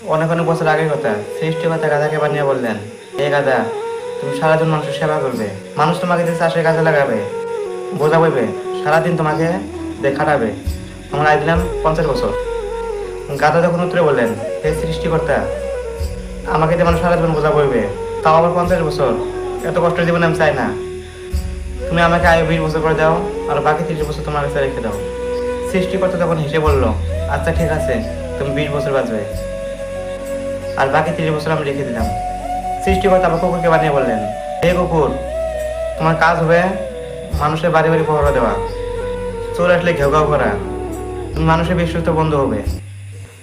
অনেক অনেক বছর আগের কথা। সৃষ্টিকর্তা গাধাকে বানিয়ে বললেন, এ গাধা, তুমি সারাদিন মানুষের সেবা করবে, মানুষ তোমাকে দিয়ে চাষের কাজে লাগাবে, বোঝা বইবে, সারাদিন তোমাকে দিয়ে খাটাবে। আমরা আয় দিলাম 50 বছর। গাধা তখন উত্তরে বললেন, হে সৃষ্টিকর্তা, আমাকে দিয়ে মানুষ সারা জীবন বোঝা বইবে, তাও আবার 50 বছর? এত কষ্টের জীবন আমি চাই না। তুমি আমাকে আয়ু 20 বছর করে দাও, আর বাকি 30 বছর তোমার কাছে রেখে দাও। সৃষ্টিকর্তা তখন হেসে বলল, আচ্ছা ঠিক আছে, তুমি 20 বছর বাঁচবে, আর বাকি 30 বছর আমি রেখে দিলাম। সৃষ্টিকর্তা আবার কুকুরকে বানিয়ে বললেন, হে কুকুর, তোমার কাজ হবে মানুষের বাড়ি বাড়ি পহরা দেওয়া, চোর আসলে ঘেউ ঘাউ করা, তুমি মানুষের বিশ্বস্ত বন্ধু হবে।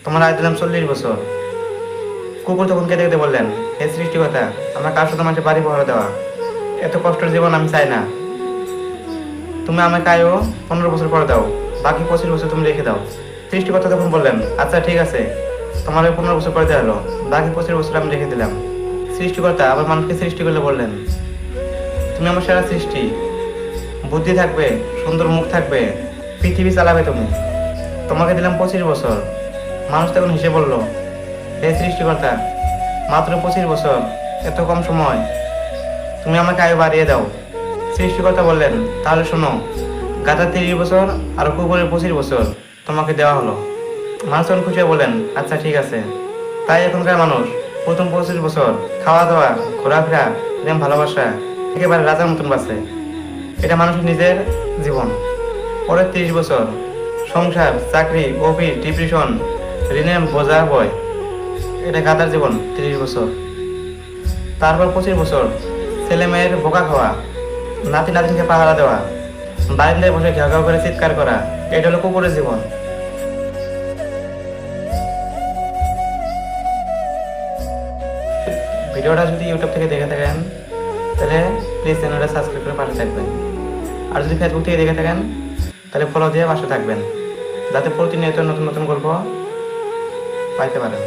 তোমার আয় দিলাম 40 বছর। কুকুর তখন কেঁদে কেঁদে বললেন, হে সৃষ্টিকর্তা, আমার কাজ শুধু মানুষের বাড়ি পহরা দেওয়া, এত কষ্টের জীবন আমি চাই না। তুমি আমাকে আয়ও 15 বছর করে দাও, বাকি 25 বছর তুমি রেখে দাও। সৃষ্টিকর্তা তখন বললেন, আচ্ছা ঠিক আছে, তোমার ওই 15 বছর করে দেওয়া হলো, বাকি 25 বছর আমি রেখে দিলাম। সৃষ্টিকর্তা আবার মানুষকে সৃষ্টি করলে বললেন, তুমি আমার সেরা সৃষ্টি, বুদ্ধি থাকবে, সুন্দর মুখ থাকবে, পৃথিবী চালাবে তুমি, তোমাকে দিলাম 25 বছর। মানুষ তখন হেসে বলল, হে সৃষ্টিকর্তা, মাত্র 25 বছর, এত কম সময়, তুমি আমাকে আয়ু বাড়িয়ে দাও। সৃষ্টিকর্তা বললেন, তাহলে শোনো, গাধার 30 বছর আর কুকুরের 25 বছর তোমাকে দেওয়া হলো। মানুষ তখন খুশি হয়ে বললেন, আচ্ছা ঠিক আছে। তাই এখনকার মানুষ প্রথম 25 বছর খাওয়া দাওয়া, ঘোরাফেরা, প্রেম ভালোবাসা, একেবারে রাজার মতন বাঁচে। এটা মানুষের নিজের জীবন। পরের 30 বছর সংসার, চাকরি, অফিস, ডিপ্রেশন, ঋণের বোঝা বয়, এটা গাধার জীবন 30 বছর। তারপর 25 বছর ছেলে মেয়ের বোকা খাওয়া, নাতি নাতিনকে পাহারা দেওয়া, বারিন্দায় বসে ঘেউ ঘেউ করে চিৎকার করা, এটা হলো কুকুরের জীবন। ভিডিওটা যদি ইউটিউব থেকে দেখে থাকেন তাহলে প্লিজ চ্যানেলটা সাবস্ক্রাইব করে পাশে থাকবেন। আর যদি ফেসবুক থেকে দেখে থাকেন তাহলে ফলো দিয়ে পাশে থাকবেন, যাতে প্রতিনিয়ত নতুন নতুন গল্প পাইতে পারেন।